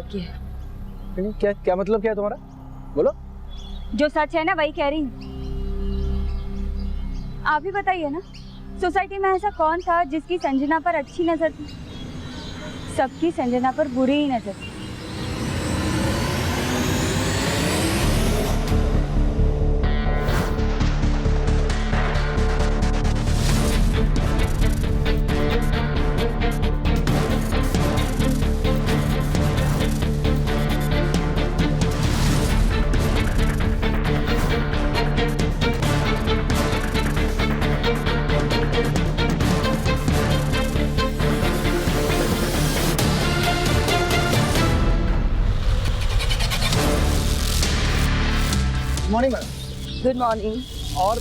की है। क्या क्या मतलब क्या है तुम्हारा? बोलो। जो सच है ना वही कह रही हूँ। आप ही बताइए ना, सोसाइटी में ऐसा कौन था जिसकी संजना पर अच्छी नजर थी? सबकी संजना पर बुरी ही नजर थी। Morning madam. Good morning. और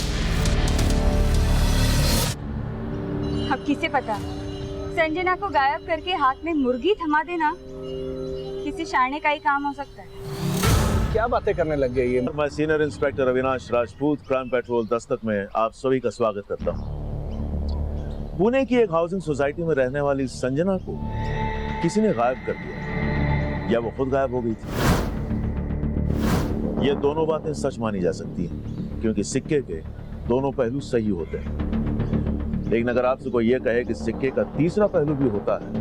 अब किसे पता, संजना को गायब करके हाथ में मुर्गी थमा देना किसी शाणे का ही काम हो सकता है। क्या बातें करने लग गई है? मैं senior inspector Avinash Rajput crime petrol Dastak में आप सभी का स्वागत करता हूं। पुणे की एक हाउसिंग सोसाइटी में रहने वाली संजना को किसी ने गायब कर दिया या वो खुद गायब हो गई थी। ये दोनों बातें सच मानी जा सकती हैं क्योंकि सिक्के के दोनों पहलू सही होते हैं। लेकिन अगर आपसे कोई ये कहे कि सिक्के का तीसरा पहलू भी होता है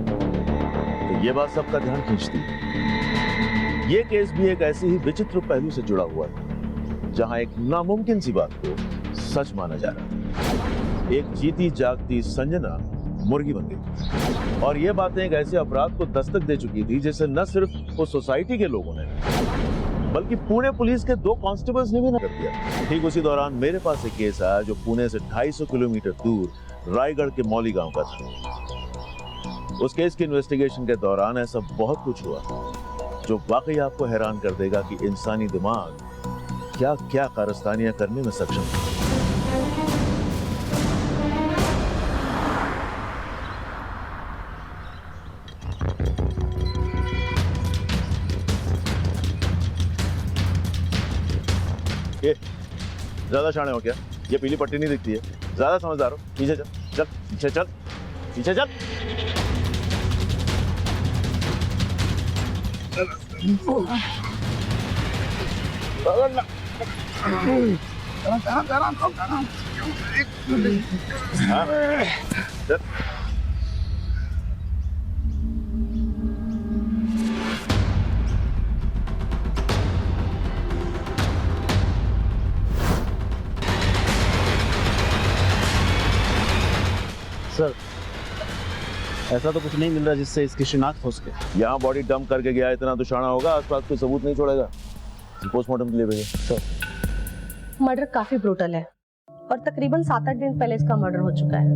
तो ये बात सबका ध्यान खींचती है। ये केस भी एक ऐसे ही विचित्र पहलू से जुड़ा हुआ है जहां एक नामुमकिन सी बात को सच माना जा रहा था। एक जीती जागती संजना मुर्गी बन गई और ये बातें एक ऐसे अपराध को दस्तक दे चुकी थी जिसे न सिर्फ उस सोसाइटी के लोगों ने बल्कि पुणे पुलिस के 2 कांस्टेबल्स ने भी न कर दिया। ठीक उसी दौरान मेरे पास एक केस आया जो पुणे से 250 किलोमीटर दूर रायगढ़ के मौली गांव का था। उस केस की इन्वेस्टिगेशन के दौरान ऐसा बहुत कुछ हुआ जो वाकई आपको हैरान कर देगा कि इंसानी दिमाग क्या क्या कारस्तानियां करने में सक्षम है। ज्यादा शाणे हो क्या? ये पीली पट्टी नहीं दिखती है, ज्यादा समझदार हो। पीछे चल, चल पीछे चल, पीछे चल। चल। सर, ऐसा तो कुछ नहीं मिल रहा जिससे इसकी शिनाख्त हो सके। यहाँ बॉडी डंप करके गया इतना तो शाना होगा, आसपास कोई सबूत नहीं छोड़ेगा। पोस्टमार्टम के लिए भेजो। सर, मर्डर काफी ब्रूटल है और तकरीबन 7-8 दिन पहले इसका मर्डर हो चुका है।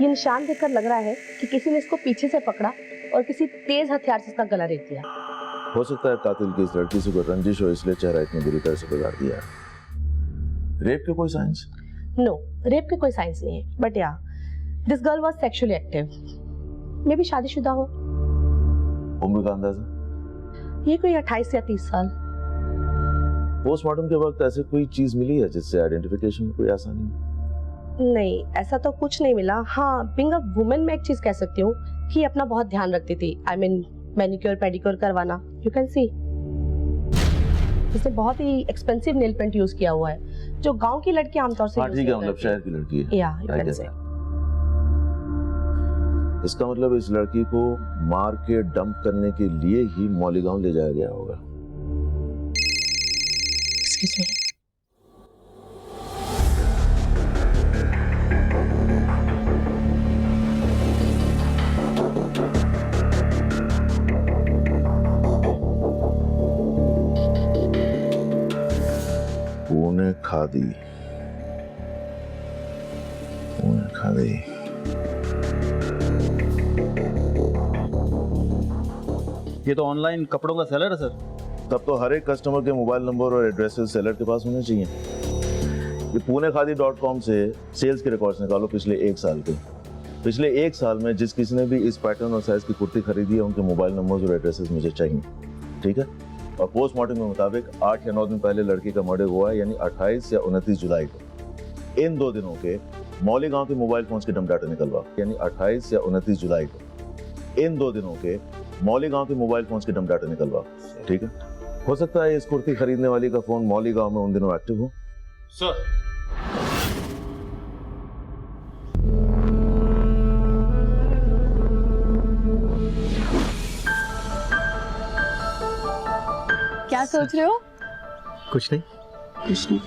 ये निशान देखकर लग रहा है कि किसी ने इसको पीछे से पकड़ा और किसी तेज हथियार से इसका गला रेत दिया। हो सकता है कातिल की इस लड़की से कोई रंजिश हो, इसलिए चेहरा इतनी बुरी तरह से बिगाड़ दिया। रेप के कोई साइंस? नो, रेप के कोई साइंस नहीं है, बट या this girl was sexually active. May be शादीशुदा हो। उम्र का अंदाजा? ये कोई 28 या 30 साल। पोस्टमार्टम के वक्त ऐसे कोई चीज मिली है जिससे आइडेंटिफिकेशन में कोई आसानी हो? नहीं, ऐसा तो कुछ नहीं मिला। हाँ, बीइंग अ वुमेन मैं एक चीज कह सकती हूँ कि अपना बहुत ध्यान रखती थी। आई मीन मैनिक्योर पेडिक्योर करवाना। यू कैन सी इसने बहुत ही एक्सपेंसिव नेल पेंट यूज किया हुआ है जो गांव की लड़की आमतौर से हाँ ठीक है, मतलब शहर की लड़की है। या यू कैन से। इसका मतलब इस लड़की को मार के डंप करने के लिए ही मौली गांव ले जाया गया होगा। Excuse me. पुणे खादी, पुणे खादी। ये तो ऑनलाइन कपड़ों का सेलर है सर। तब तो हर एक कस्टमर के मोबाइल नंबर और एड्रेसेस सेलर के पास होने चाहिए। ये punekhadi.com से सेल्स के रिकॉर्ड्स निकालो पिछले 1 साल के। पिछले 1 साल में जिस किसी ने भी इस पैटर्न और साइज की कुर्ती खरीदी है उनके मोबाइल नंबर्स और एड्रेसेस मुझे चाहिए, ठीक है? और पोस्टमार्टम के मुताबिक 8 या 9 दिन पहले लड़की का मर्डर हुआ है, यानी 28 या 29 जुलाई को। इन 2 दिनों के मौली गांव के मोबाइल फोन्स के डंप डाटा निकलवा, यानी 28 या 29 जुलाई को इन 2 दिनों के मौली गांव के मोबाइल फोन के डम डाटा निकलवा, ठीक है? हो सकता है इस कुर्ती खरीदने वाली का फोन मौली गांव में उन दिनों एक्टिव हो। सर क्या सोच रहे हो? कुछ नहीं। कुछ नहीं।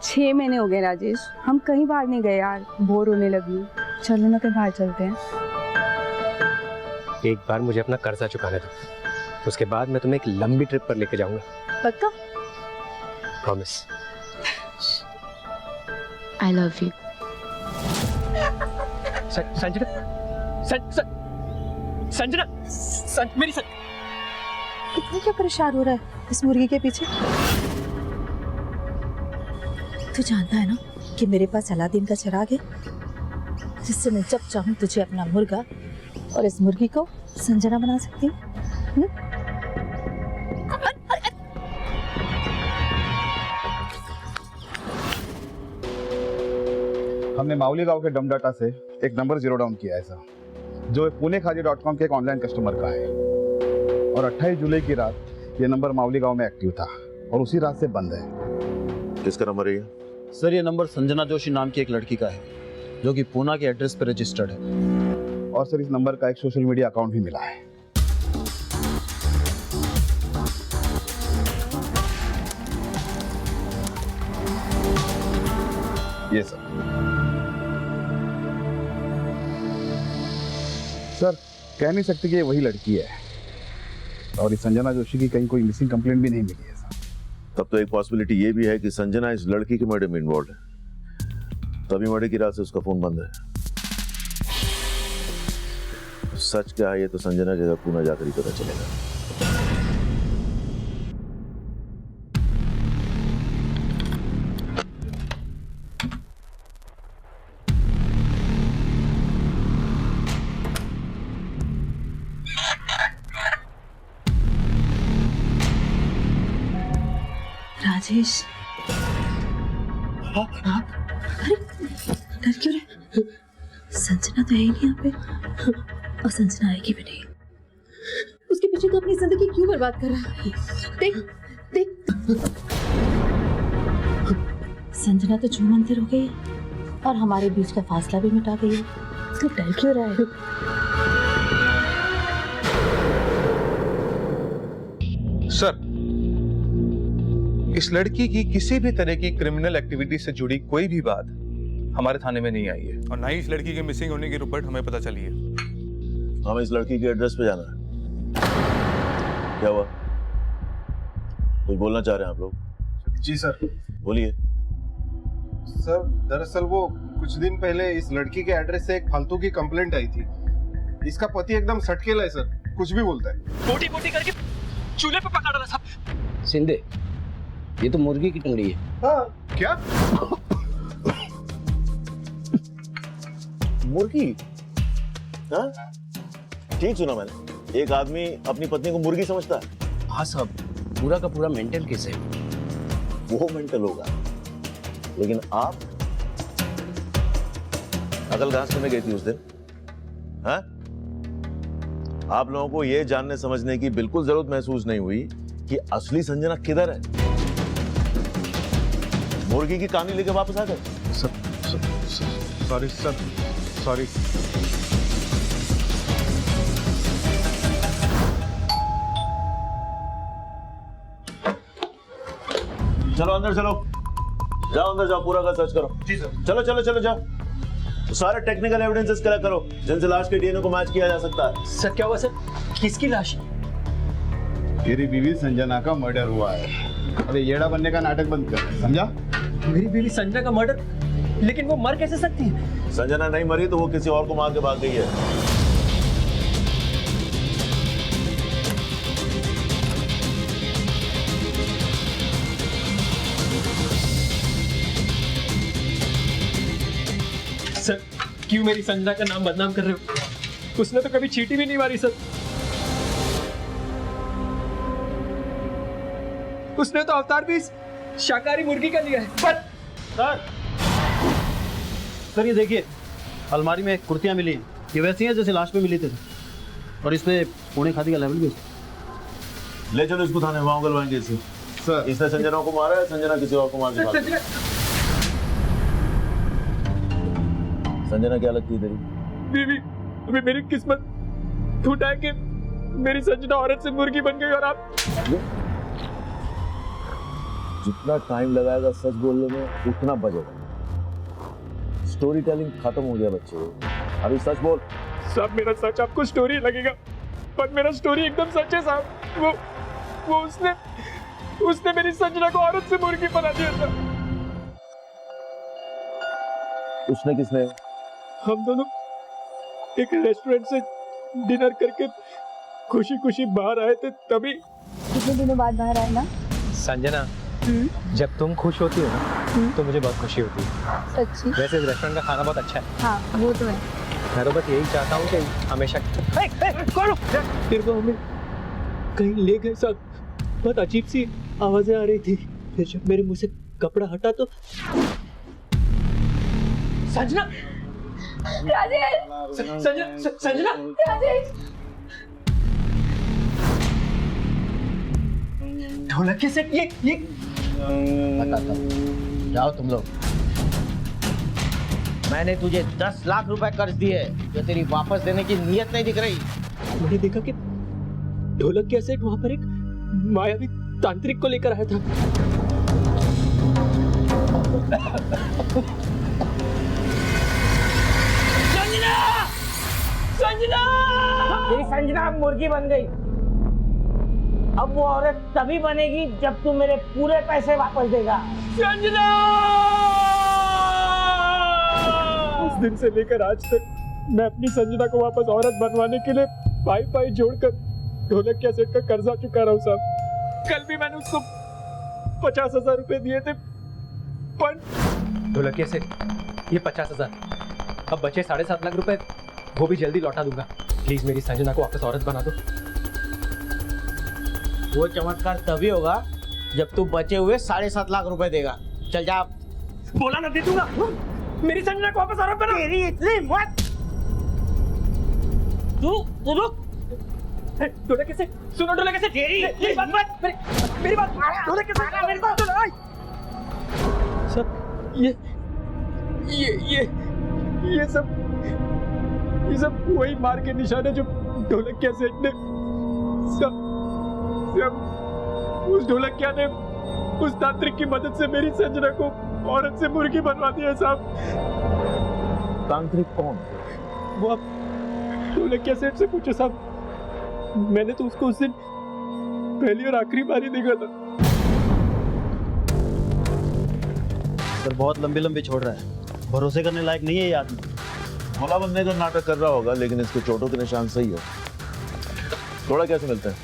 6 महीने हो गए राजेश, हम कहीं बाहर नहीं गए यार, बोर होने लगी हूँ। चलो ना कहीं बाहर चलते हैं। एक बार मुझे अपना कर्जा चुकाने दो, उसके बाद मैं तुम्हें एक लंबी ट्रिप पर लेके जाऊंगा। पक्का? Promise. I love you. Sanjana, Sanjana, मेरी इतना क्या परेशान हो रहा है इस मुर्गी के पीछे? तू जानता है ना कि मेरे पास अलादीन का चिराग है, जिससे मैं जब चाहूं तुझे अपना मुर्गा और इस मुर्गी को संजना बना सकती हूँ। हमने माउली गांव के डम डाटा से एक नंबर जीरो डाउन किया है सर, जो punekhadi.com के एक ऑनलाइन कस्टमर का है, और 28 जुलाई की रात ये नंबर माउली गांव में एक्टिव था और उसी रात से बंद है। किसका नंबर है ये? सर ये नंबर संजना जोशी नाम की एक लड़की का है, जो कि पूना के एड्रेस पर रजिस्टर्ड है। और सर इस नंबर का एक सोशल मीडिया अकाउंट भी मिला है। ये सर कह नहीं सकते कि ये वही लड़की है, और इस संजना जोशी की कहीं कोई मिसिंग कंप्लेंट भी नहीं मिली है सर। तब तो एक पॉसिबिलिटी ये भी है कि संजना इस लड़की के मर्डर में इन्वॉल्व है, तभी मर्डर की रात से उसका फोन बंद है। सच क्या है ये तो संजना के घर पूना जाकर ही पता चलेगा। राजेश, आप अरे डर क्यों रहे? संजना तो है ही नहीं यहाँ पे, और संजना आएगी भी नहीं। उसके पीछे तो अपनी जिंदगी क्यों बर्बाद कर रहा है? देख देख, संजना तो झूम मंदिर हो गई है और हमारे बीच का फासला भी मिटा गई है। तो डर क्यों रहा है? सर, इस लड़की की किसी भी तरह की क्रिमिनल एक्टिविटी से जुड़ी कोई भी बात हमारे थाने में नहीं आई है, और ना ही इस लड़की के मिसिंग होने की रिपोर्ट हमें पता चली है। हमें इस लड़की के एड्रेस पे जाना है। क्या हुआ? कुछ बोलना चाह रहे हैं आप लोग? जी सर। बोलिए। सर दरअसल वो कुछ दिन पहले इस लड़की के एड्रेस से एक फालतू की कंप्लेंट आई थी। इसका पति एकदम सटकेला है सर, कुछ भी बोलता है। बोटी बोटी करके चूल्हे पे पका डाला साहब। शिंदे, ये तो मुर्गी की टंगड़ी है। हाँ क्या? मुर्गी? हाँ? ठीक सुना मैंने, एक आदमी अपनी पत्नी को मुर्गी समझता है। हाँ साहब, पूरा का पूरा मेंटल केस है। वो मेंटल होगा, लेकिन आप अकल घास करने गई थी उस दिन, हाँ? आप लोगों को ये जानने समझने की बिल्कुल जरूरत महसूस नहीं हुई कि असली संजना किधर है। मुर्गी की कहानी लेके वापस आ गए। Sorry sir, sorry. चलो अंदर चलो, जाओ अंदर जाओ, पूरा का सर्च करो। जी सर। चलो चलो चलो जाओ, तो सारे टेक्निकल एविडेंसेस कलेक्ट करो जिनसे लाश के डीएनए को मैच किया जा सकता है। सर क्या हुआ सर? किसकी लाश? तेरी बीवी संजना का मर्डर हुआ है। अरे येड़ा बनने का नाटक बंद कर, समझा? मेरी बीवी संजना का मर्डर? लेकिन वो मर कैसे सकती है? संजना नहीं मरी तो वो किसी और को मार के भाग गई है। सर क्यों मेरी संजना का नाम बदनाम कर रहे हो? उसने तो कभी चींटी भी नहीं मारी सर। उसने तो अवतार भी शाकाहारी मुर्गी का लिया है। पर सर ये देखिए, अलमारी में कुर्तियां मिली, ये वैसी हैं जैसे लाश पे मिली थी। और इस पे पुणे खादी का लेवल भी है। ले चलो इसको थाने, वहां उगलवाएंगे इसे। सर इसने संजना को मारा है, संजना किसी और को मार के भाग गई। संजना क्या लगती है तेरी? बीवी, अभी मेरी किस्मत फूटा है कि मेरी संजना औरत से मुर्गी बन गई और आप जितना टाइम लगाएगा सच बोलने में उतना बजेगा। स्टोरी टेलिंग खत्म हो गया बच्चे, अभी सच बोल। साहब मेरा सच आपको स्टोरी लगेगा, पर मेरा स्टोरी एकदम सच है साहब। वो उसने मेरी संजना को औरत से मुर्गी बना दिया था। उसने किसने? हम दोनों एक रेस्टोरेंट से डिनर करके खुशी खुशी बाहर आए थे, तभी कितने दिनों बाद बाहर आए ना? संजना, जब तुम खुश होती हो ना तो मुझे बहुत खुशी होती है। सच्ची? वैसे इस रेस्टोरेंट का खाना बहुत अच्छा है। हाँ वो तो है। मैं तो बस यही चाहता हूँ कि हमेशा फिर वो हमें कहीं ले गए साहब। बहुत अजीब सी आवाजें आ रही थी, फिर जब मेरे मुंह से कपड़ा हटा तो संजना, राजेश! संजना, राजेश! ढोलक के सेट ये जाओ तुम लोग। मैंने तुझे 10 लाख रुपए कर्ज दिए, जो तेरी वापस देने की नीयत नहीं दिख रही। मैंने देखा कि ढोलक के सेट वहां पर एक मायावी तांत्रिक को लेकर आया था। संजना! तेरी संजना अब मुर्गी बन गई। अब वो औरत तभी बनेगी जब तू मेरे पूरे पैसे वापस देगा। संजना! उस दिन से लेकर आज तक मैं अपनी संजना को वापस औरत बनवाने के लिए पाई जोड़कर ढोलक के सेट का कर्जा चुका रहा हूँ साहब। कल भी मैंने उसको 50,000 रुपए दिए थे, पर ढोलक के सेट ये 50,000, अब बचे 7.5 लाख रुपए, वो भी जल्दी लौटा दूंगा। प्लीज मेरी संजना को वापस औरत बना दो। वो चमत्कार तभी होगा जब तू बचे हुए 7.5 लाख रुपए देगा। चल जा। बोला ना दे दूंगा। मेरी संजना को वापस औरत बना। तेरी इतनी मत। तू रुक। ढोलक के सेट सुनो, ढोलक के सेट मेरी बात मेरी बात ढोलक के सेट मेरी बात सुनो। सब ये सब वही मार के निशाने जो ढोलक के सेट ने सब उस ढोलकिया ने उस तांत्रिक की मदद से मेरी संजना को औरत से मुर्गी बनवा दिया साहब। तांत्रिक कौन? वो आप ढोलकिया सेठ से पूछो साहब। मैंने तो उसको उस दिन पहली और आखिरी बार ही देखा था। सर बहुत लंबी छोड़ रहा है, भरोसे करने लायक नहीं है ये आदमी। भोला बनने का नाटक कर रहा होगा, लेकिन इसके चोटों के निशान सही है। थोड़ा कैसे मिलते हैं,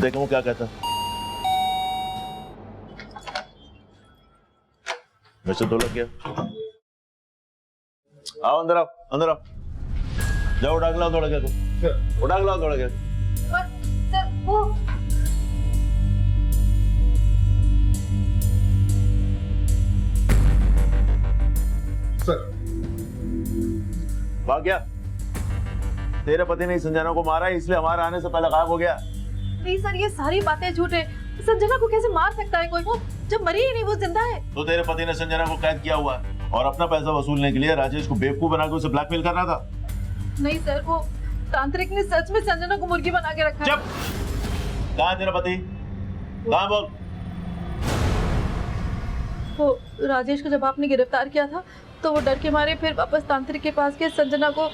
देखो वो क्या कहता है। वैसे ढोलक क्या? आओ अंदर आओ, अंदर आओ। जाओ उठा के लाओ ढोलकिया को, उठा के लाओ ढोलकिया। सर वो सर भाग गया? तेरे पति ने संजना को मारा है, इसलिए हमारे आने से पहले गायब हो गया। नहीं सर, ये सारी बातें झूठ है। संजना को कैसे मार सकता है कोई? वो जब मरी ही नहीं, वो जिंदा है। तो तेरे पति ने संजना को कैद किया हुआ है और अपना पैसा वसूलने के लिए राजेश को बेवकूफ बनाकर उसे ब्लैकमेल कर रहा था। नहीं सर, वो तांत्रिक ने सच में संजना को मुर्गी बना के रखा है। चुप! कहाँ है तेरा पति? कहाँ बोल? वो राजेश को जब आपने गिरफ्तार किया था तो वो डर के मारे फिर वापस तांत्रिक के पास गए संजना को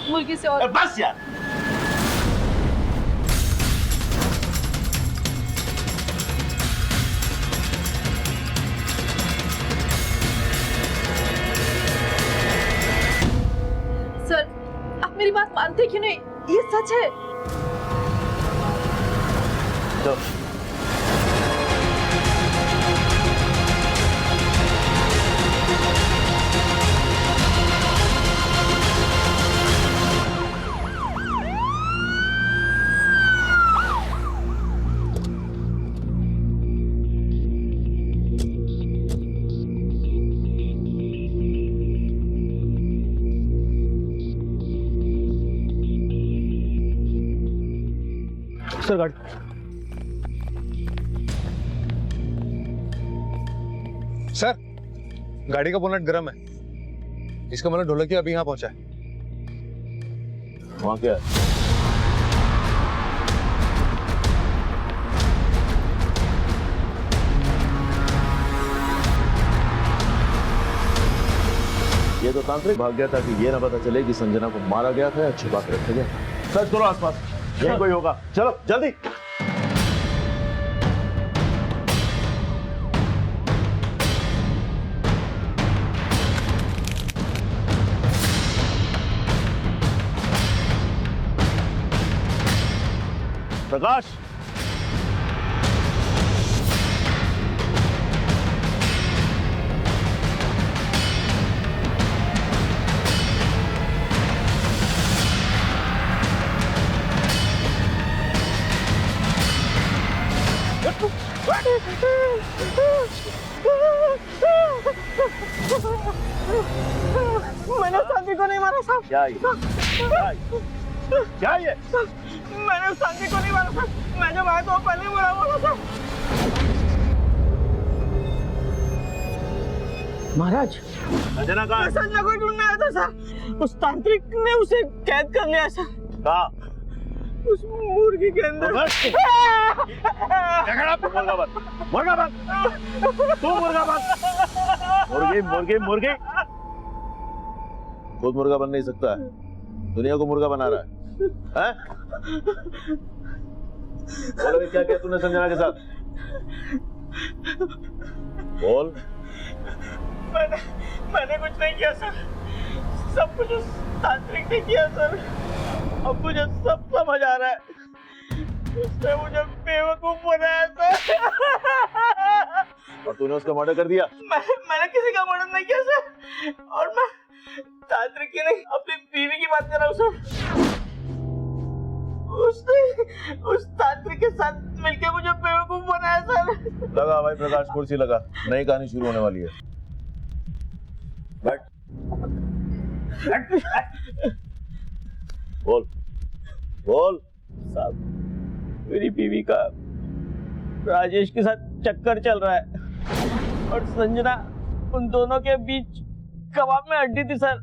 मुर्गी से। और बस यार, सर आप मेरी बात मानते क्यों नहीं? ये सच है। तो सर गाड़ी सर गाड़ी का बोनट गर्म है, इसका मतलब ढोलकिया अभी यहाँ पहुंचा है। वहां क्या है? ये तो तांत्रिक भाग गया था कि ये ना पता चले कि संजना को मारा गया था या छुपा के रखा गया। सर्च करो आसपास, यहीं कोई होगा। चलो जल्दी। प्रकाश, मैंने शांति को नहीं मारा साहब। क्या ये? क्या ये? मैंने शांति को नहीं मारा साहब। मैं जब आया तो पहले बुरा बोला था। महाराज, संजना कहाँ है? संजना को ढूंढने आया था सर। उस तांत्रिक ने उसे कैद कर लिया सर। कहाँ? उस मुर्गी के अंदर। मुर्गा बंद, मुर्गा बंद, तू मुर्गा बंद। मुर्गी मुर्गी मुर्गी खुद मुर्गा बन नहीं सकता है, दुनिया को मुर्गा बना रहा है? बोल अभी क्या किया तूने संजना के साथ? बोल। मैंने कुछ नहीं किया सर, सब कुछ उस तांत्रिक ने किया सर। अब मुझे सब समझ आ रहा है, उसने मुझे बेवकूफ बनाया सर। और तूने उसका मर्डर कर दिया? मैंने किसी का मर्डर नहीं किया सर, और मैं तांत्रिक की नहीं अपनी बीवी की बात कर रहा हूँ सर। उसने उस तांत्रिक के साथ मिलकर मुझे बेवकूफ बनाया सर। लगा भाई प्रकाश, कुर्सी लगा, नई कहानी शुरू होने वाली है। बैठ। बोल बोल। साहब, मेरी बीवी का राजेश के साथ चक्कर चल रहा है और संजना उन दोनों के बीच कबाब में हड्डी थी सर।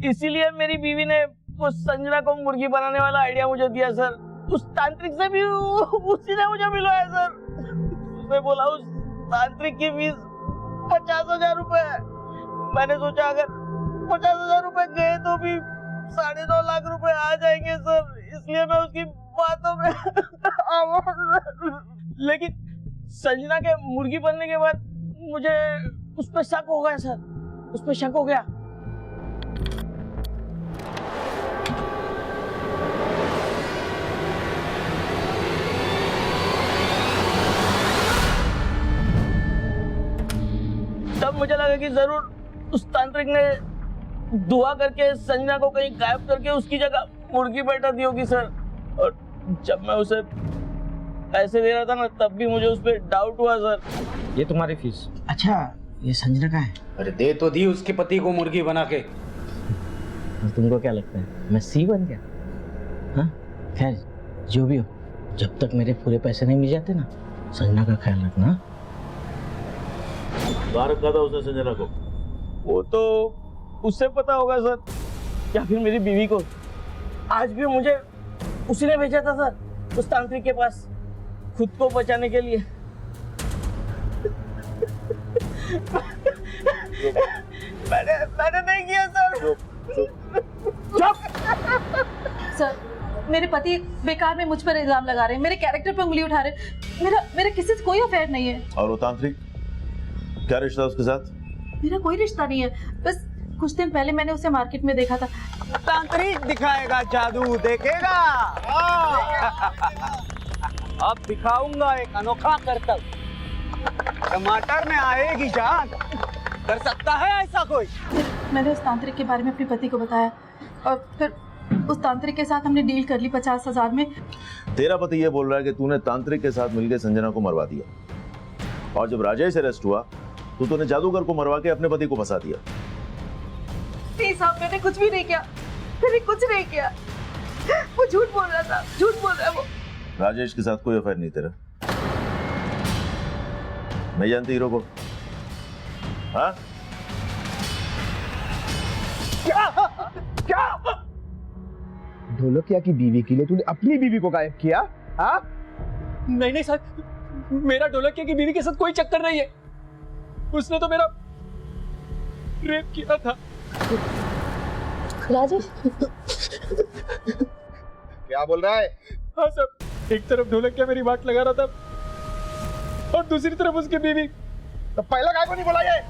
इसीलिए मेरी बीवी ने उस संजना को मुर्गी बनाने वाला आइडिया मुझे दिया सर। उस तांत्रिक से भी उसी ने मुझे मिलवाया सर। उसने बोला उस तांत्रिक की फीस 50,000 रुपए है। मैंने सोचा अगर 50,000 रुपए गए तो भी 2.5 लाख रुपए आ जाएंगे सर, इसलिए मैं उसकी बातों में लेकिन संजना के मुर्गी बनने के बाद मुझे उस पर शक हो गया सर, उस पर शक हो गया। तब मुझे लगा कि जरूर उस तांत्रिक ने दुआ करके संजना को कहीं गायब करके उसकी जगह मुर्गी बैठा दी होगी सर। और जब मैं उसे पैसे दे रहा था ना, तब भी मुझे उस पर डाउट हुआ सर। ये तुम्हारी फीस। अच्छा, ये संजना का है? अरे दे तो दी उसके पति को मुर्गी बना के। तुमको क्या लगता है मैं सी बन गया? हाँ, खैर जो भी हो, जब तक मेरे पूरे पैसे नहीं मिल जाते ना, संजना का ख्याल रखना। कहाँ रखा था उसने संजना को? वो तो उससे पता होगा सर, या फिर मेरी बीवी को। आज भी मुझे उसी ने भेजा था सर उस तांत्रिक के पास, खुद को बचाने के लिए। मैंने नहीं किया सर। सर, मेरे पति बेकार में मुझ पर इल्जाम लगा रहे हैं, मेरे कैरेक्टर पे उंगली उठा रहे हैं। मेरा किसी से कोई अफेयर नहीं है। और वो तांत्रिक, क्या रिश्ता उसके साथ? मेरा कोई रिश्ता नहीं है, बस कुछ दिन पहले मैंने उसे मार्केट में देखा था। तांत्रिक दिखाएगा जादू, देखेगा। अब दिखाऊंगा एक अनोखा करतब। टमाटर में आएगी जान। कर सकता है ऐसा कोई? मैंने उस तांत्रिक के बारे में अपने पति को बताया और फिर उस तांत्रिक के साथ हमने डील कर ली 50,000 में। तेरा पति ये बोल रहा है कि तूने तांत्रिक के साथ मिलकर संजना को मरवा दिया, और जब राजेश अरेस्ट हुआ तो तूने जादूगर को मरवा के अपने पति को फंसा दिया। नहीं साहब, मैंने कुछ भी नहीं किया, मैंने कुछ नहीं किया। वो झूठ बोल रहा था, झूठ बोल रहा है वो। राजेश के साथ कोई अफेयर नहीं तेरा? नहीं जानती हीरो को? हाँ? क्या ढोलकिया की बीवी के लिए तूने अपनी बीवी को गायब किया? हाँ? नहीं नहीं सर, मेरा ढोलकिया की बीवी के साथ कोई चक्कर नहीं है। उसने तो मेरा रेप किया था। राजेश, क्या बोल रहा है? हाँ सर, एक तरफ ढोलकिया मेरी बात लगा रहा था और दूसरी तरफ उसकी बीवी। तो पहला गाय को नहीं बोला ये?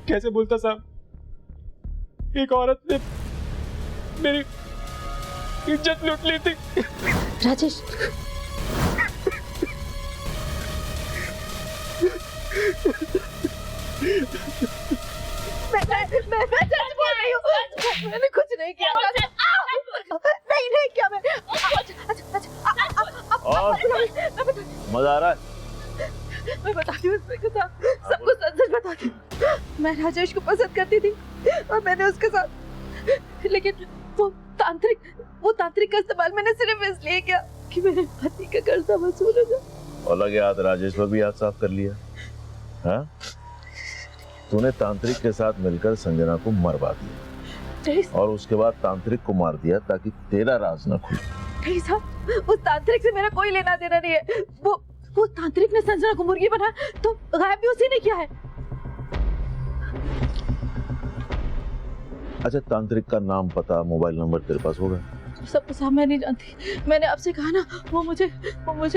कैसे बोलता साहब? एक औरत ने मेरी इज्जत लूट ली थी। राजेश, मैं सच बोल रही हूँ, मैंने कुछ नहीं किया। नहीं किया मैंने। और मजा आ रहा है? मैं बताती हूँ इंस्पेक्टर साहब, सब कुछ सच बताती हूँ। मैं राजेश को पसंद करती थी और मैंने उसके साथ, लेकिन वो तांत्रिक का इस्तेमाल मैंने सिर्फ इसलिए किया कि मेरे पति का कर्जा वसूल हो जाए। और लगे हाथ राजेश पर भी हाथ साफ कर लिया। हाँ? तूने तांत्रिक के साथ मिलकर संजना को मरवा दिया और उसके बाद तांत्रिक को मार दिया ताकि तेरा राज न खुले। नहीं साहब, उस तांत्रिक से मेरा कोई लेना देना नहीं है। वो तांत्रिक ने संजना को मुर्गी बनाया तो गायब भी उसी ने किया है। अच्छा, तांत्रिक का नाम, पता, मोबाइल नंबर तेरे पास होगा? सब कुछ मैं नहीं जानती। मैंने आपसे कहा ना, वो मुझे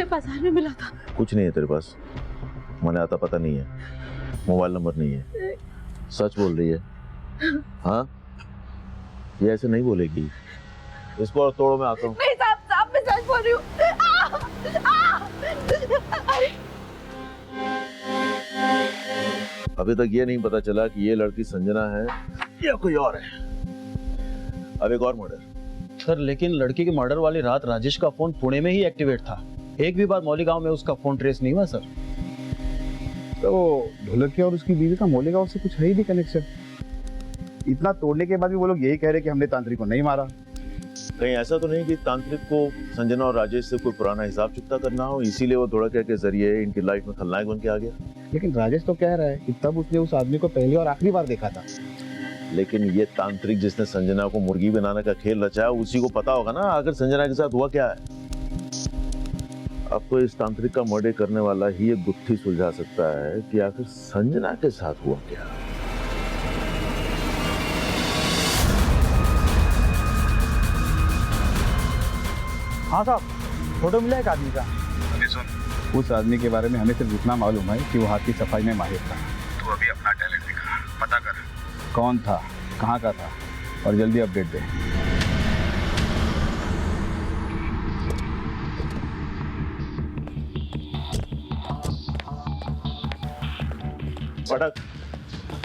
बाजार में मिला था। कुछ नहीं है तेरे पास? मैंने आता पता नहीं है, मोबाइल नंबर नहीं है, सच बोल रही है? हाँ, ये ऐसे नहीं बोलेगी। इसको और तोड़ो, मैं आता हूँ। नहीं साहब, मैं सच बोल रही हूँ। अभी तक ये नहीं पता चला कि ये लड़की संजना है या कोई और है। अब एक और मर्डर। सर, लेकिन लड़की के मर्डर वाली रात राजेश का फोन पुणे में ही एक्टिवेट था। एक भी बार मौली गांव में उसका फोन ट्रेस नहीं हुआ सर। तो ढोलकिया और उसकी बीवी का मोलेगांव से कुछ है ही नहीं कनेक्शन। इतना तोड़ने के बाद भी वो लोग यही कह रहे कि हमने तांत्रिक को नहीं मारा। कहीं ऐसा तो नहीं कि तांत्रिक को संजना और राजेश से कोई पुराना हिसाब चुकता करना हो, इसीलिए वो ढोलकिया के जरिए इनकी लाइफ में खलनायक बन के आ गया? लेकिन राजेश तो कह रहा है कि तब उसने उस आदमी को पहली और आखिरी बार देखा था। लेकिन ये तांत्रिक जिसने संजना को मुर्गी बनाने का खेल रचा, उसी को पता होगा ना आखिर संजना के साथ हुआ क्या है। अब तो इस तांत्रिक का मर्डर करने वाला ही एक गुत्थी सुलझा सकता है कि आखिर संजना के साथ हुआ क्या। हाँ साहब, फोटो मिला एक आदमी का। उस आदमी के बारे में हमें सिर्फ इतना मालूम है कि वो हाथ की सफाई में माहिर था। तू अभी अपना टैलेंट दिखा, पता कर कौन था, कहाँ का था, और जल्दी अपडेट दे। पटक,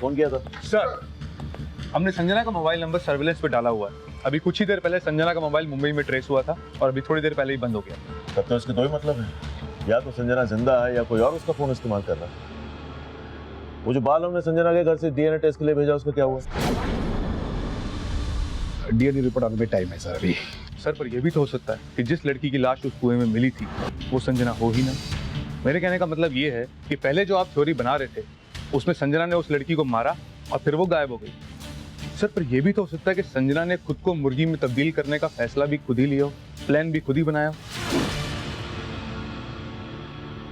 फोन किया था? सर, हमने संजना का मोबाइल नंबर सर्विलेंस पे डाला हुआ है। अभी कुछ ही देर पहले संजना का मोबाइल मुंबई में ट्रेस हुआ था और अभी थोड़ी देर पहले ही बंद हो गया। तब तो इसके दो ही मतलब है, या तो संजना जिंदा है या कोई और उसका फोन इस्तेमाल कर रहा है। वो जो बाल हमने संजना के घर से डीएनए टेस्ट के लिए भेजा, उसका क्या हुआ? डीएनए रिपोर्ट आने में टाइम है सर अभी। सर, पर यह भी तो हो सकता है कि जिस लड़की की लाश उस कुएं में मिली थी वो संजना हो ही ना। मेरे कहने का मतलब ये है कि पहले जो आप थ्योरी बना रहे थे उसमें संजना ने उस लड़की को मारा और फिर वो गायब हो गई। सर, पर यह भी तो हो सकता है कि संजना ने खुद को मुर्गी में तब्दील करने का फैसला भी खुद ही लिया हो, प्लान भी खुद ही बनाया।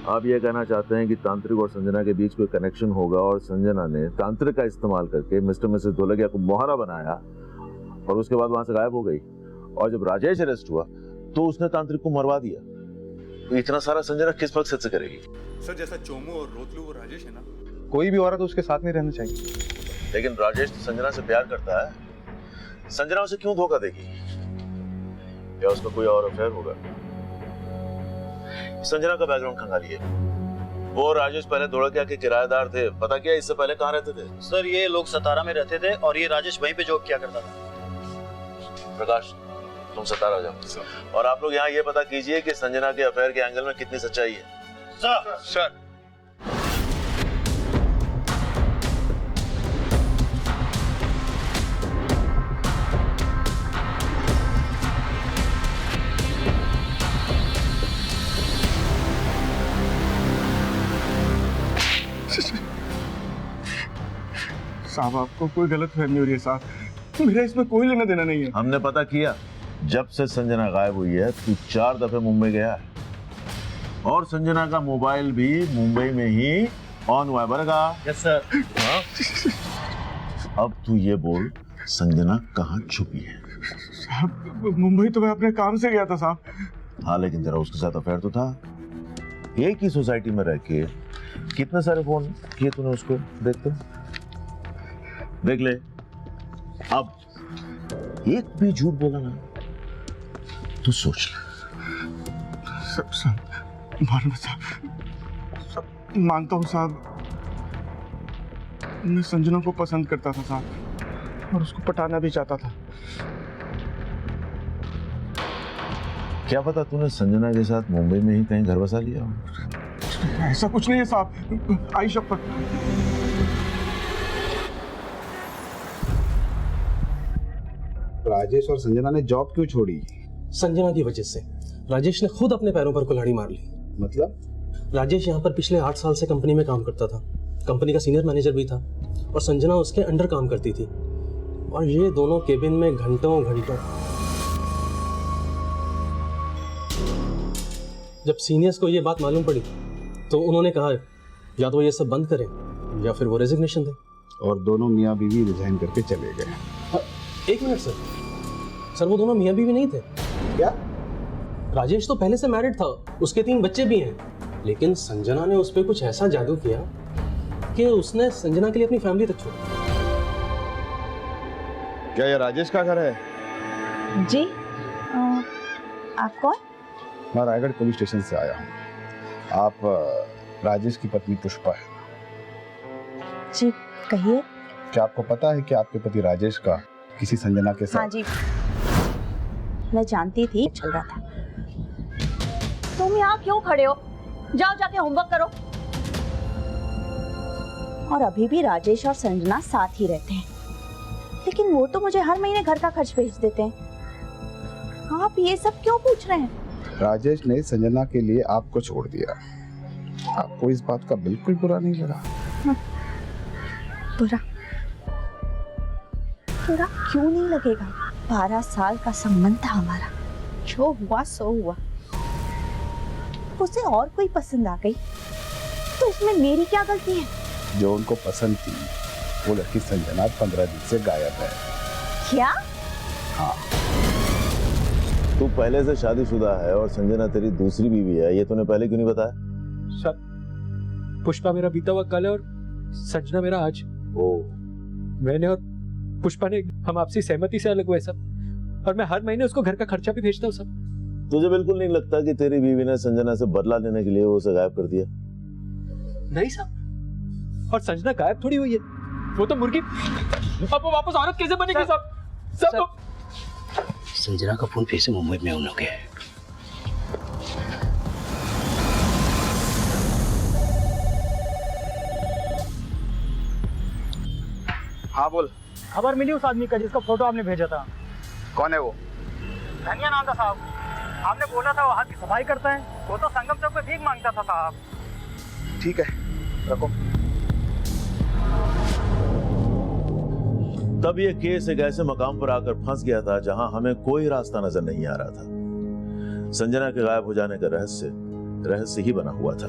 आप ये कहना चाहते हैं कि तांत्रिक और संजना के बीच कोई कनेक्शन होगा और संजना ने तांत्रिक का इस्तेमाल करके मिस्टर मिसेस ढोलकिया को मोहरा बनाया और उसके बाद वहां से गायब हो गई, और जब राजेश अरेस्ट हुआ तो उसने तांत्रिक को मरवा दिया। तो इतना सारा संजना किस मकसद से करेगी? सर, जैसा चोमू और रोतलू वो राजेश है ना, कोई भी औरत उसके साथ नहीं रहना चाहिए। लेकिन राजेश तो संजना से प्यार करता है, संजना उसे क्यों धोखा देगी? या उसका कोई और अफेयर होगा? संजना का बैकग्राउंड खंगालिए। वो राजेश पहले ढोलकिया के किराएदार थे, पता क्या इससे पहले कहाँ रहते थे? सर, ये लोग सतारा में रहते थे और ये राजेश वहीं पे जॉब किया करता था। प्रकाश, तुम सतारा जाओ और आप लोग यहाँ ये पता कीजिए कि संजना के अफेयर के एंगल में कितनी सच्चाई है। सर, साहब आपको कोई गलत फहमी हो रही है साहब, मेरा इसमें कोई लेना देना नहीं है। हमने पता किया, जब से संजना गायब हुई है तू 4 दफे मुंबई गया है और संजना का मोबाइल भी मुंबई में ही ऑन हुआ है। बरगा यस सर। अब तू ये बोल, संजना कहाँ छुपी है? साहब मुंबई तो मैं अपने काम से गया था साहब। हाँ, लेकिन तेरा उसके साथ अफेयर तो था। एक ही सोसाइटी में रह के कितने सारे फोन किए तूने उसको? देख ले। अब एक भी झूठ बोला ना तू सोच ले। मानता हूँ साहब, मैं संजना को पसंद करता था साहब और उसको पटाना भी चाहता था। क्या पता तूने संजना के साथ मुंबई में ही कहीं घर बसा लिया हो? ऐसा कुछ नहीं है साहब, आई शपथ। राजेश और संजना ने जॉब क्यों छोड़ी? संजना की वजह से। राजेश ने खुद अपने पैरों पर कुल्हाड़ी मार ली। मतलब? राजेश यहाँ पर पिछले 8 साल से कंपनी में काम करता था, कंपनी का सीनियर मैनेजर भी था और संजना उसके अंडर काम करती थी और ये दोनों केबिन में घंटों घंटों। जब सीनियर्स को ये बात मालूम पड़ी तो उन्होंने कहा या तो ये सब बंद करें या फिर वो रेजिग्नेशन दें। और दोनों मियाँ बीवी रिजाइन करके चले गए। एक मिनट सर, वो दोनों मियाँ बीवी नहीं थे। क्या? राजेश तो पहले से मैरिड था, उसके 3 बच्चे भी हैं, लेकिन संजना ने उस पर कुछ ऐसा जादू किया कि उसने संजना के लिए अपनी फैमिली तक छोड़ी। क्या ये राजेश का घर है? जी आप कौन? मैं रायगढ़ पुलिस स्टेशन से आया हूँ। आप राजेश की पत्नी पुष्पा है? जी कहिए। क्या आपको पता है कि आपके पति राजेश का किसी संजना के साथ? हाँ जी, मैं जानती थी चल रहा था। तुम यहाँ क्यों खड़े हो? जाओ जाके होमवर्क करो। और अभी भी राजेश और संजना साथ ही रहते हैं, लेकिन वो तो मुझे हर महीने घर का खर्च भेज देते हैं। आप ये सब क्यों पूछ रहे हैं? राजेश ने संजना के लिए आपको छोड़ दिया। आपको इस बात का बिल्कुल बुरा नहीं लगा? बुरा क्यों नहीं लगेगा? 12 साल का संबंध था हमारा, जो हुआ सो हुआ। उसे और कोई पसंद आ गई तो उसमें मेरी क्या गलती है? जो उनको पसंद थी वो लड़की संजना 15 दिन से गायब है। क्या? हाँ। तू पहले से शादीशुदा है और संजना तेरी दूसरी बीवी है, ये तूने पहले क्यों नहीं बताया? सर, पुष्पा मेरा बीता हुआ कल है और संजना मेरा आज। मैंने और पुष्पा ने हम आपसी सहमति से अलग हुए सब, और मैं हर महीने उसको घर का खर्चा भी भेजता हूँ सब। तुझे बिल्कुल नहीं लगता कि तेरी बीवी ने संजना से बदला लेने के लिए उसे गायब कर दिया? नहीं साहब, और संजना गायब थोड़ी हुई है, वो तो मुर्गी। अब वो वापस औरत कैसे बनेगी साहब? सब संजना का फोन फिर से मुंबई में ऑन हो गया है। हाँ बोल। खबर मिली उस आदमी का जिसका फोटो आपने भेजा था। कौन है वो? धनिया नाम था साहब। आपने बोला था वो हाथ की सफाई करता है, वो तो संगम चौक पे भीख मांगता था साहब। ठीक है, रखो। तब ये केस एक ऐसे मकाम पर आकर फंस गया था जहां हमें कोई रास्ता नजर नहीं आ रहा था। संजना के गायब हो जाने का रहस्य ही बना हुआ था।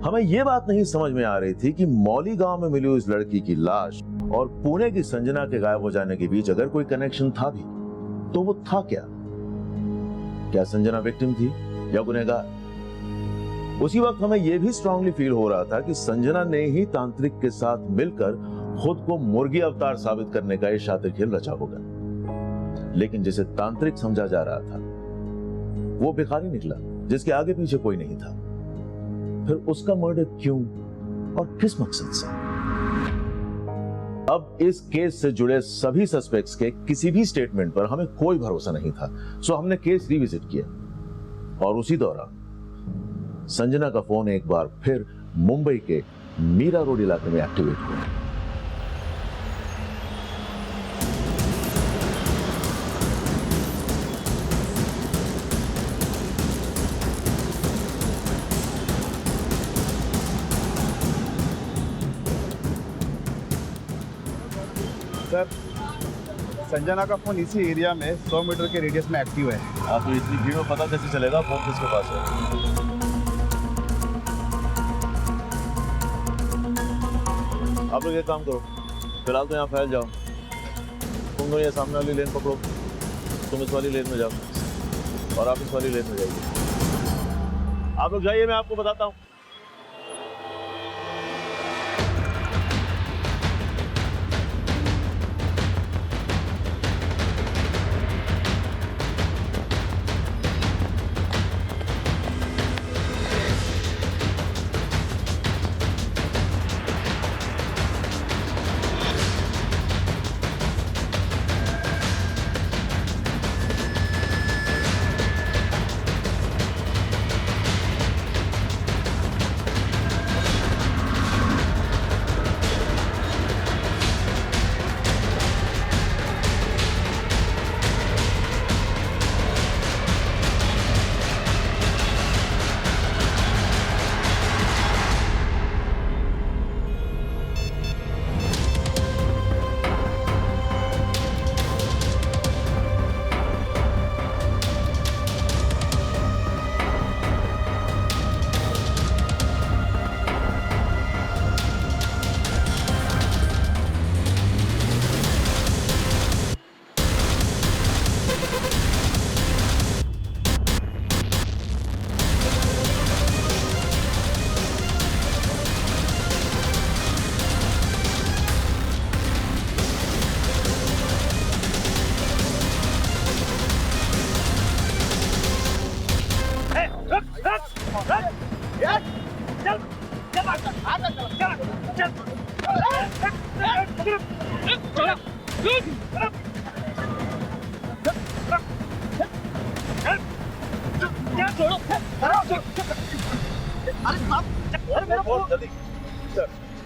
हमें यह बात नहीं समझ में आ रही थी कि मौली गांव में मिली उस लड़की की लाश और पुणे की संजना के गायब हो जाने के बीच अगर कोई कनेक्शन था भी तो वो था क्या? क्या संजना विक्टिम थी या गुनहगार? उसी वक्त हमें यह भी स्ट्रांगली फील हो रहा था कि संजना ने ही तांत्रिक के साथ मिलकर खुद को मुर्गी अवतार साबित करने का ये शातिर खेल रचा होगा। लेकिन जिसे तांत्रिक समझा जा रहा था वो भिखारी निकला जिसके आगे पीछे कोई नहीं था। फिर उसका मर्डर क्यों और किस मकसद से? अब इस केस से जुड़े सभी सस्पेक्ट्स के किसी भी स्टेटमेंट पर हमें कोई भरोसा नहीं था, सो हमने केस रिविजिट किया और उसी दौरान संजना का फोन एक बार फिर मुंबई के मीरा रोड इलाके में एक्टिवेट हुआ। सर, संजना का फोन इसी एरिया में 100 मीटर के रेडियस में एक्टिव है। आपको इतनी भीड़ में पता कैसे चलेगा फोन किसके पास है? आप लोग एक काम करो, फिलहाल तो यहाँ फैल जाओ। तुम लोग ये सामने वाली लेन पकड़ो, तुम इस वाली लेन में जाओ और आप इस वाली लेन में जाइए। आप लोग जाइए, मैं आपको बताता हूँ।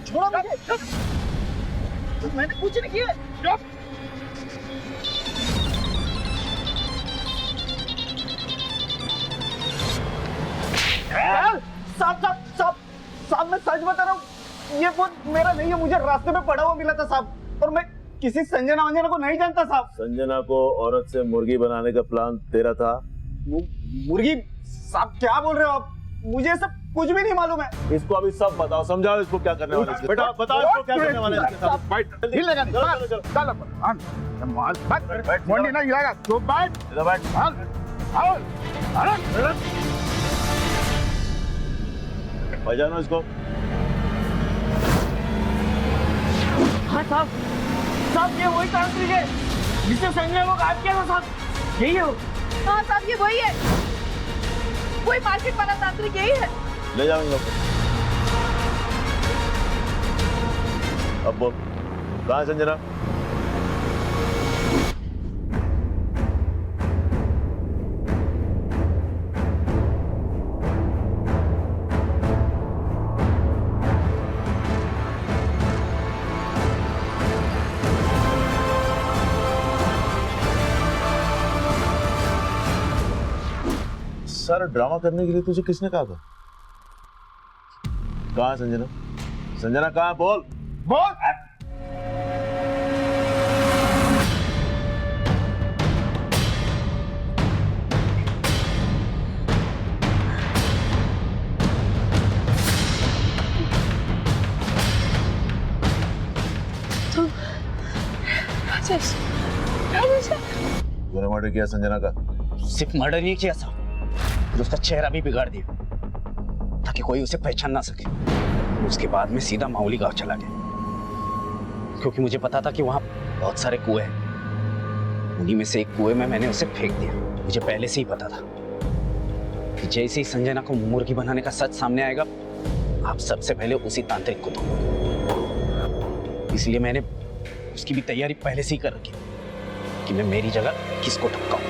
छोड़ो मुझे, मैंने कुछ नहीं किया। साहब मैं सच बता रहा हूँ, ये फोन मेरा नहीं है, मुझे रास्ते में पड़ा हुआ मिला था साहब, और मैं किसी संजना वंजना को नहीं जानता साहब। संजना को औरत से मुर्गी बनाने का प्लान तेरा था? मुर्गी? साहब क्या बोल रहे हो आप, मुझे सब कुछ भी नहीं मालूम है। इसको अभी सब बताओ, समझाओ इसको क्या करने वाले हैं। बेटा बताओ इसको क्या करने वाले हैं इसके साथ। बैठ, हिल लगा नहीं, चलो चलो चल माल बैठ, मोंडी ना गिराएगा, तो बैठ, इधर बैठ, आओ अरे पहचानो इसको। हाँ साहब, साहब ये वही तांत्रिक है जिसने संजय को गायब किया था साहब, यही है वो। हाँ साहब ये वही है, कोई मार्केट वाला तांत्रिक यही है। ले जाओ। अब बोल, कहाँ है संजना? सारा ड्रामा करने के लिए तुझे किसने कहा था? कहाँ है संजना? संजना कहाँ है? बोल बोल। तो राजेश, राजेश तूने मर्डर किया संजना का? सिर्फ मर्डर नहीं किया साहब, फिर उसका चेहरा भी बिगाड़ दिया ताकि कोई उसे पहचान ना सके। उसके बाद में सीधा माउली गांव चला गया, क्योंकि मुझे पता था कि वहां बहुत सारे कुएं हैं। उन्हीं में से एक कुएं में मैंने उसे फेंक दिया। मुझे पहले से ही पता था कि जैसे ही संजना को मुर्गी बनाने का सच सामने आएगा, आप सबसे पहले उसी तांत्रिक को ढूंढोगे। इसलिए मैंने उसकी भी तैयारी पहले से ही कर रखी कि मैं मेरी जगह किसको ठपकाऊंगा।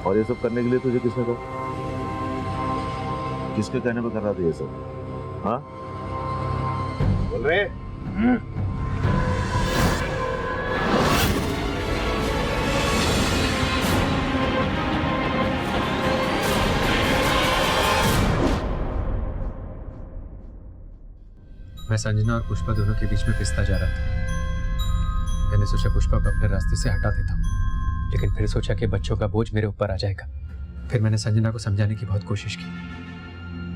और ये सब करने के लिए तुझे किसने कहा? किसके कहने पे कर रहा था ये सब? हाँ बोल रहे मैं संजना और पुष्पा दोनों के बीच में पिसता जा रहा था। मैंने सोचा पुष्पा को अपने रास्ते से हटा देता हूँ, लेकिन फिर सोचा कि बच्चों का बोझ मेरे ऊपर आ जाएगा। फिर मैंने संजना को समझाने की बहुत कोशिश की,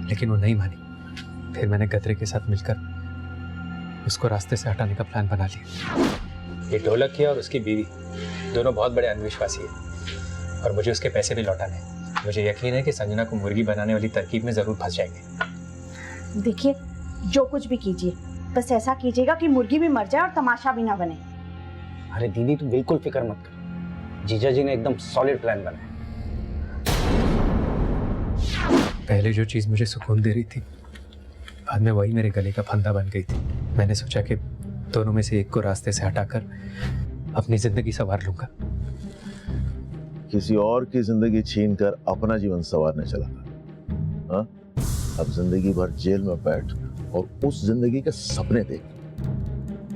लेकिन वो नहीं मानी। फिर मैंने गदरे के साथ मिलकर उसको रास्ते से हटाने का प्लान बना लिया। ये ढोलक किया और उसकी बीवी दोनों बहुत बड़े अंधविश्वासी है और मुझे उसके पैसे भी लौटाने हैं। मुझे यकीन है कि संजना को मुर्गी बनाने वाली तरकीब में जरूर फंस जाएंगे। देखिए, जो कुछ भी कीजिए, बस ऐसा कीजिएगा कि मुर्गी भी मर जाए और तमाशा भी ना बने। अरे दीदी तू बिल्कुल फिक्र मत कर, जीजा जी ने एकदम सॉलिड प्लान बनाया। पहले जो चीज मुझे सुकून दे रही थी, बाद में वही मेरे गले का फंदा बन गई थी। मैंने सोचा कि दोनों में से एक को रास्ते से हटाकर अपनी जिंदगी संवार लूंगा। किसी और की जिंदगी छीनकर अपना जीवन संवारने चला था। हाँ? अब जिंदगी भर जेल में बैठ और उस जिंदगी के सपने देख।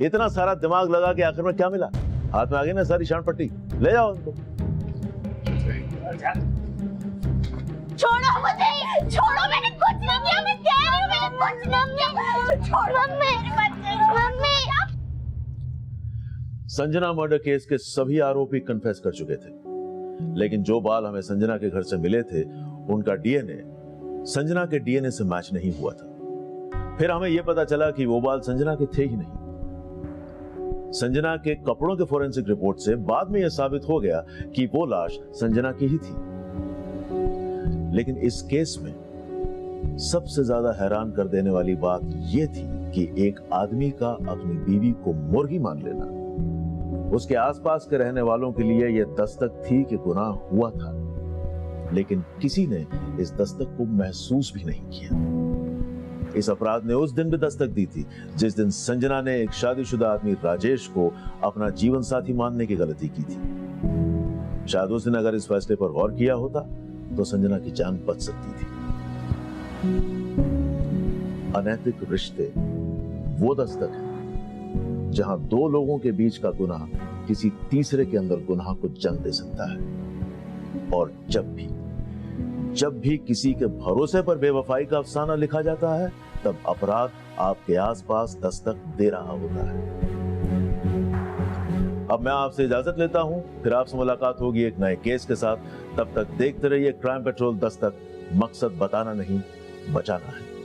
इतना सारा दिमाग लगा के आखिर में क्या मिला? हाथ में आ गई ना सारी शान पट्टी, ले जाओ उनको। छोड़ो मुझे, छोड़ो, मैंने कुछ नहीं किया, मैं कह रही हूँ मैंने कुछ नहीं किया, छोड़ो मेरे बच्चे, मम्मी। संजना मर्डर केस के सभी आरोपी कन्फेस कर चुके थे, लेकिन जो बाल हमें संजना के घर से मिले थे उनका डीएनए संजना के डीएनए से मैच नहीं हुआ था। फिर हमें यह पता चला कि वो बाल संजना के थे ही नहीं। संजना के कपड़ों के फोरेंसिक रिपोर्ट से बाद में यह साबित हो गया कि वो लाश संजना की ही थी। लेकिन इस केस में सबसे ज्यादा हैरान कर देने वाली बात यह थी कि एक आदमी का अपनी बीवी को मुर्गी मान लेना, उसके आसपास के रहने वालों के लिए यह दस्तक थी कि गुनाह हुआ था, लेकिन किसी ने इस दस्तक को महसूस भी नहीं किया। इस अपराध ने उस दिन भी दस्तक दी थी जिस दिन संजना ने एक शादीशुदा आदमी राजेश को अपना जीवन साथी मानने की गलती की थी। शायद उस दिन अगर इस फैसले पर गौर किया होता तो संजना की जान बच सकती थी। अनैतिक रिश्ते वो दस्तक है जहां दो लोगों के बीच का गुनाह किसी तीसरे के अंदर गुनाह को जन्म दे सकता है। और जब भी किसी के भरोसे पर बेवफाई का अफसाना लिखा जाता है, तब अपराध आपके आसपास दस्तक दे रहा होता है। अब मैं आपसे इजाजत लेता हूं, फिर आपसे मुलाकात होगी एक नए केस के साथ। तब तक देखते रहिए क्राइम पेट्रोल दस्तक। मकसद बताना नहीं, बचाना है।